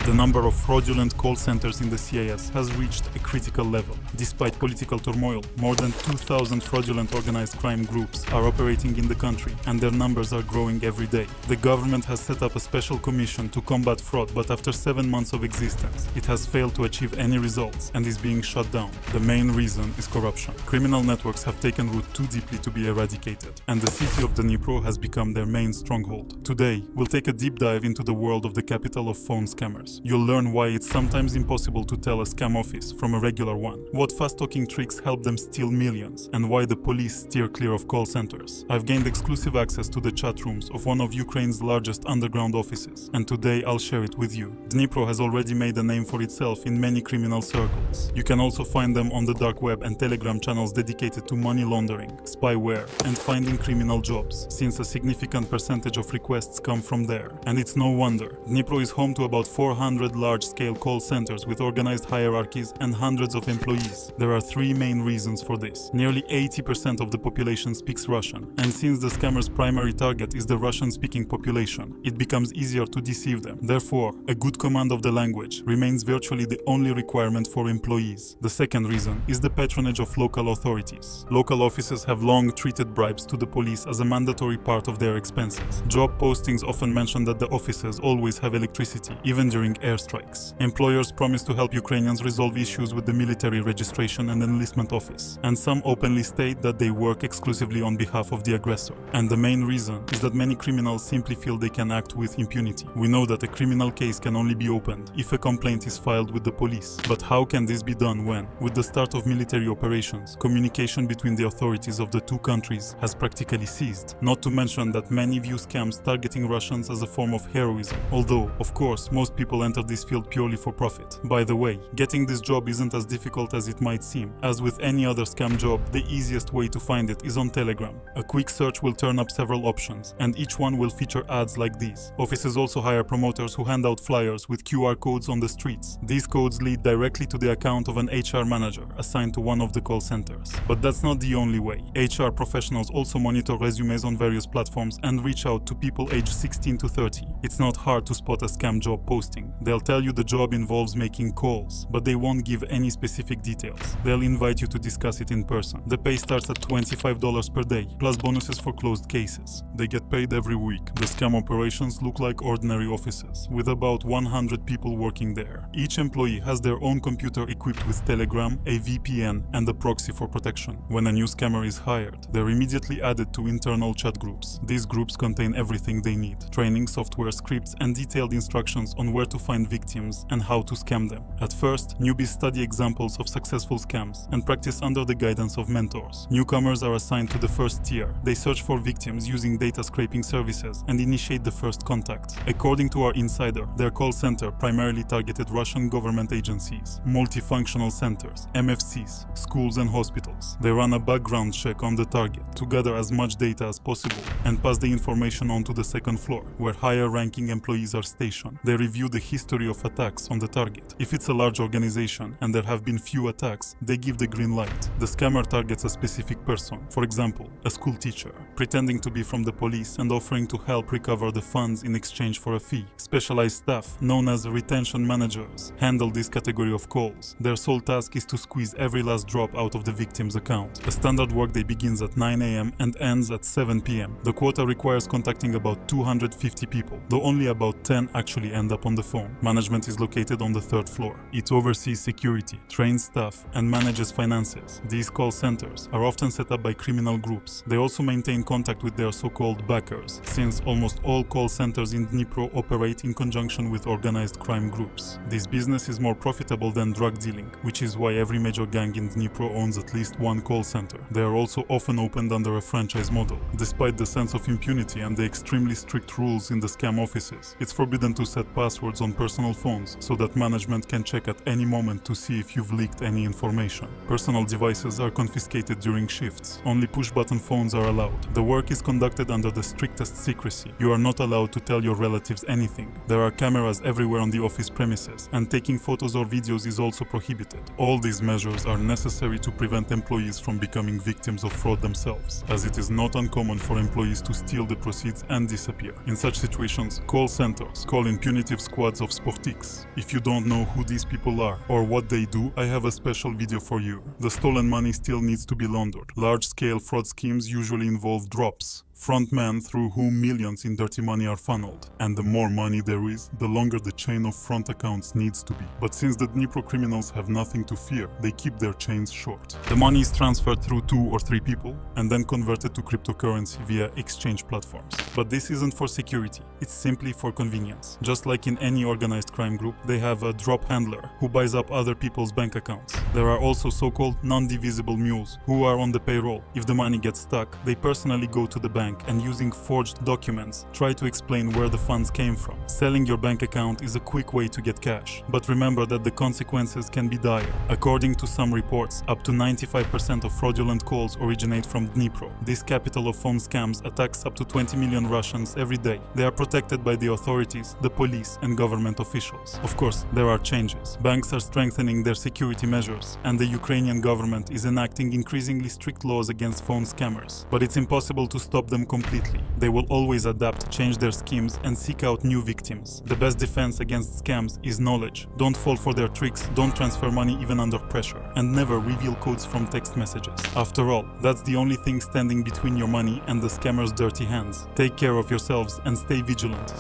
The number of fraudulent call centers in the CIS has reached a critical level. Despite political turmoil, more than 2,000 fraudulent organized crime groups are operating in the country, and their numbers are growing every day. The government has set up a special commission to combat fraud, but after 7 months of existence, it has failed to achieve any results and is being shut down. The main reason is corruption. Criminal networks have taken root too deeply to be eradicated, and the city of Dnipro has become their main stronghold. Today, we'll take a deep dive into the world of the capital of phone scammers. You'll learn why it's sometimes impossible to tell a scam office from a regular one, what fast-talking tricks help them steal millions, and why the police steer clear of call centers. I've gained exclusive access to the chat rooms of one of Ukraine's largest underground offices, and today I'll share it with you. Dnipro has already made a name for itself in many criminal circles. You can also find them on the dark web and Telegram channels dedicated to money laundering, spyware, and finding criminal jobs, since a significant percentage of requests come from there. And it's no wonder. Dnipro is home to about 400 large-scale call centers with organized hierarchies and hundreds of employees. There are three main reasons for this. Nearly 80% of the population speaks Russian, and since the scammers' primary target is the Russian-speaking population, it becomes easier to deceive them. Therefore, a good command of the language remains virtually the only requirement for employees. The second reason is the patronage of local authorities. Local offices have long treated bribes to the police as a mandatory part of their expenses. Job postings often mention that the offices always have electricity, even during airstrikes. Employers promise to help Ukrainians resolve issues with the military registration and enlistment office, and some openly state that they work exclusively on behalf of the aggressor. And the main reason is that many criminals simply feel they can act with impunity. We know that a criminal case can only be opened if a complaint is filed with the police. But how can this be done when, with the start of military operations, communication between the authorities of the two countries has practically ceased? Not to mention that many view scams targeting Russians as a form of heroism, although, of course, most people enter this field purely for profit. By the way, getting this job isn't as difficult as it might seem. As with any other scam job, the easiest way to find it is on Telegram. A quick search will turn up several options, and each one will feature ads like these. Offices also hire promoters who hand out flyers with QR codes on the streets. These codes lead directly to the account of an HR manager assigned to one of the call centers. But that's not the only way. HR professionals also monitor resumes on various platforms and reach out to people aged 16 to 30. It's not hard to spot a scam job posting. They'll tell you the job involves making calls, but they won't give any specific details. They'll invite you to discuss it in person. The pay starts at $25 per day, plus bonuses for closed cases. They get paid every week. The scam operations look like ordinary offices, with about 100 people working there. Each employee has their own computer equipped with Telegram, a VPN, and a proxy for protection. When a new scammer is hired, they're immediately added to internal chat groups. These groups contain everything they need: training, software, scripts, and detailed instructions on where to find victims and how to scam them. At first, newbies study examples of successful scams and practice under the guidance of mentors. Newcomers are assigned to the first tier. They search for victims using data scraping services and initiate the first contact. According to our insider, their call center primarily targeted Russian government agencies, multifunctional centers, MFCs, schools and hospitals. They run a background check on the target to gather as much data as possible and pass the information on to the second floor, where higher-ranking employees are stationed. They review the history of attacks on the target. If it's a large organization and there have been few attacks, they give the green light. The scammer targets a specific person, for example, a school teacher, pretending to be from the police and offering to help recover the funds in exchange for a fee. Specialized staff, known as retention managers, handle this category of calls. Their sole task is to squeeze every last drop out of the victim's account. A standard workday begins at 9 a.m. and ends at 7 p.m. The quota requires contacting about 250 people, though only about 10 actually end up on the phone. Management is located on the third floor. It oversees security, trains staff, and manages finances. These call centers are often set up by criminal groups. They also maintain contact with their so-called backers, since almost all call centers in Dnipro operate in conjunction with organized crime groups. This business is more profitable than drug dealing, which is why every major gang in Dnipro owns at least one call center. They are also often opened under a franchise model. Despite the sense of impunity and the extremely strict rules in the scam offices, it's forbidden to set passwords on personal phones so that management can check at any moment to see if you've leaked any information. Personal devices are confiscated during shifts. Only push-button phones are allowed. The work is conducted under the strictest secrecy. You are not allowed to tell your relatives anything. There are cameras everywhere on the office premises, and taking photos or videos is also prohibited. All these measures are necessary to prevent employees from becoming victims of fraud themselves, as it is not uncommon for employees to steal the proceeds and disappear. In such situations, call centers call in punitive squad squads of Sportix. If you don't know who these people are or what they do, I have a special video for you. The stolen money still needs to be laundered. Large-scale fraud schemes usually involve drops, frontmen through whom millions in dirty money are funneled. And the more money there is, the longer the chain of front accounts needs to be. But since the Dnipro criminals have nothing to fear, they keep their chains short. The money is transferred through 2 or 3 people and then converted to cryptocurrency via exchange platforms. But this isn't for security, it's simply for convenience. Just like in any organized crime group, they have a drop handler who buys up other people's bank accounts. There are also so-called non-divisible mules who are on the payroll. If the money gets stuck, they personally go to the bank and using forged documents try to explain where the funds came from. Selling your bank account is a quick way to get cash, but remember that the consequences can be dire. According to some reports, up to 95% of fraudulent calls originate from Dnipro. This capital of phone scams attacks up to 20 million Russians every day. They are protected by the authorities, the police and government officials. Of course, there are changes. Banks are strengthening their security measures and the Ukrainian government is enacting increasingly strict laws against phone scammers. But it's impossible to stop them completely. They will always adapt, change their schemes and seek out new victims. The best defense against scams is knowledge. Don't fall for their tricks, don't transfer money even under pressure, and never reveal codes from text messages. After all, that's the only thing standing between your money and the scammer's dirty hands. Take care of yourselves and stay vigilant.